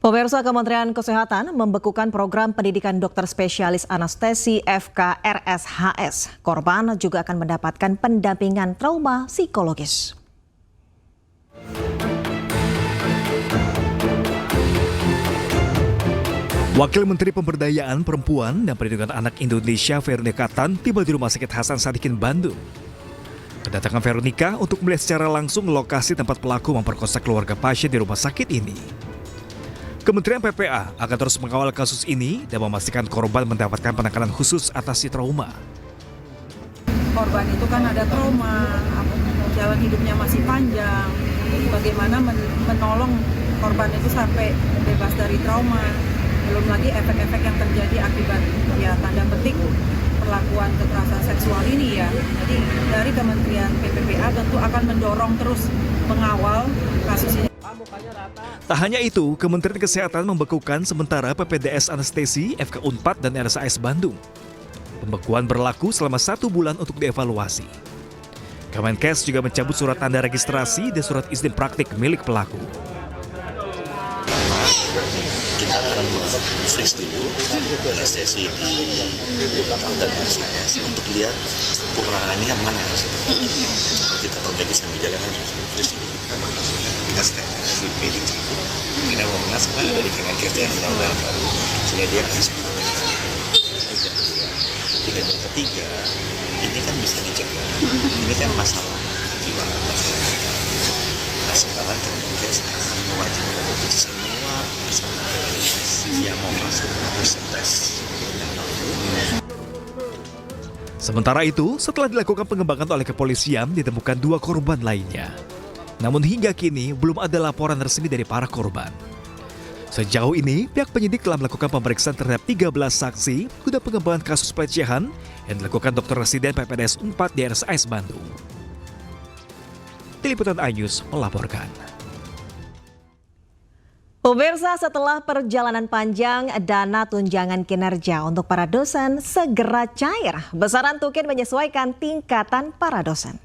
Pemirsa, Kementerian Kesehatan membekukan program pendidikan dokter spesialis anestesi FKRSHS. Korban juga akan mendapatkan pendampingan trauma psikologis. Wakil Menteri Pemberdayaan Perempuan dan Perlindungan Anak Indonesia Veronica Tan tiba di Rumah Sakit Hasan Sadikin, Bandung. Kedatangan Veronica untuk melihat secara langsung lokasi tempat pelaku memperkosa keluarga pasien di rumah sakit ini. Kementerian PPA akan terus mengawal kasus ini dan memastikan korban mendapatkan penanganan khusus atasi trauma. Korban itu kan ada trauma, jalan hidupnya masih panjang. Bagaimana menolong korban itu sampai bebas dari trauma. Belum lagi efek-efek yang terjadi akibat tanda petik perlakuan kekerasan seksual ini ya. Jadi dari Kementerian PPA tentu akan mendorong terus mengawal kasus ini. Tak hanya itu, Kementerian Kesehatan membekukan sementara PPDS Anestesi, FK Unpad dan RSAS Bandung. Pembekuan berlaku selama 1 bulan untuk dievaluasi. Kemenkes juga mencabut surat tanda registrasi dan surat izin praktik milik pelaku. Kita akan melakukan freeze dulu anestesi di belakang dan RSAS untuk lihat penanganannya mana. Kita perbaiki sambil jalan freeze dulu. Kita step si medik kita mau mengasah dari Kemenkes yang undang-undang baru sehingga dia harus yang ketiga ini kan bisa dicegah. Ini kan masalah jiwa. Nah sekarang Kemenkes akan mewajibkan untuk semua personal yang mau masuk harus tes. Sementara itu, setelah dilakukan pengembangan oleh kepolisian, ditemukan 2 korban lainnya. Namun hingga kini belum ada laporan resmi dari para korban. Sejauh ini, pihak penyidik telah melakukan pemeriksaan terhadap 13 saksi guna pengembangan kasus pelecehan yang dilakukan dokter residen PPDS Unpad di RSAS Bandung. Tim Liputan iNews melaporkan. Pemirsa, setelah perjalanan panjang, dana tunjangan kinerja untuk para dosen segera cair. Besaran tukin menyesuaikan tingkatan para dosen.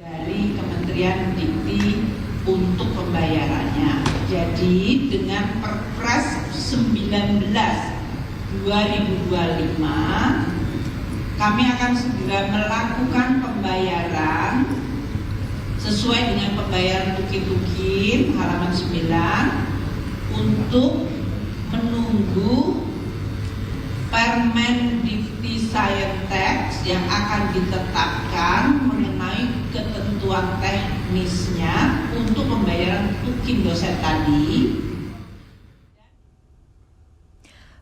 Dari Kementerian Dikti untuk pembayarannya. Jadi dengan Perpres 19 2025 kami akan segera melakukan pembayaran sesuai dengan pembayaran tukin-tukin halaman 9 untuk menunggu Permendikti-Saintek yang akan ditetapkan mengenai ketentuan teknisnya untuk pembayaran tukin dosen tadi.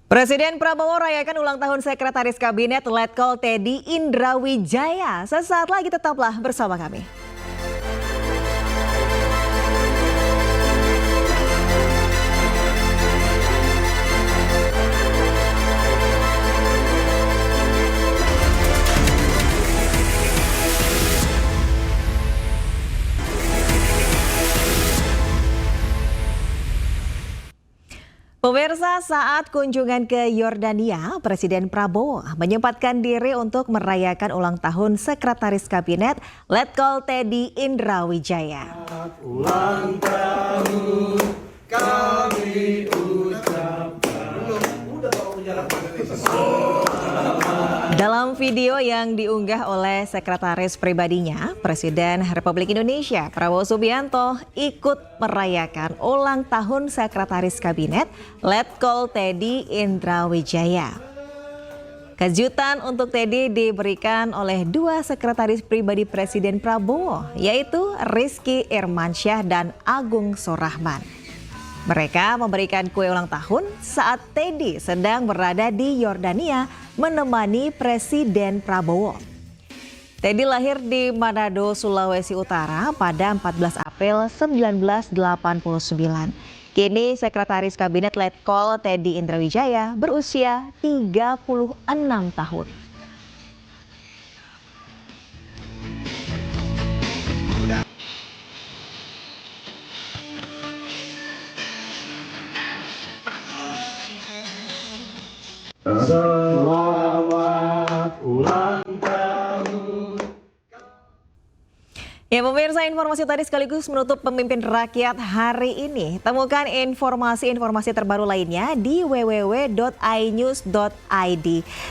Presiden Prabowo rayakan ulang tahun Sekretaris Kabinet Letkol Teddy Indrawijaya. Sesaat lagi tetaplah bersama kami. Pemirsa, saat kunjungan ke Yordania, Presiden Prabowo menyempatkan diri untuk merayakan ulang tahun Sekretaris Kabinet Letkol Teddy Indrawijaya. Ulang tahun kami ucapkan. Dalam video yang diunggah oleh sekretaris pribadinya, Presiden Republik Indonesia Prabowo Subianto ikut merayakan ulang tahun Sekretaris Kabinet Letkol Teddy Indrawijaya. Kejutan untuk Teddy diberikan oleh 2 sekretaris pribadi Presiden Prabowo, yaitu Rizky Irmansyah dan Agung Surahman. Mereka memberikan kue ulang tahun saat Teddy sedang berada di Yordania menemani Presiden Prabowo. Teddy lahir di Manado, Sulawesi Utara pada 14 April 1989. Kini Sekretaris Kabinet Letkol Teddy Indrawijaya berusia 36 tahun. Selamat ulang tahun. Ya pemirsa, informasi tadi sekaligus menutup Pemimpin Rakyat hari ini. Temukan informasi-informasi terbaru lainnya di www.inews.id.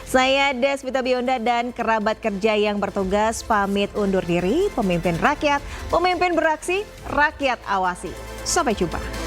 Saya Deswita Bionda dan kerabat kerja yang bertugas pamit undur diri. Pemimpin Rakyat, pemimpin beraksi, rakyat awasi. Sampai jumpa.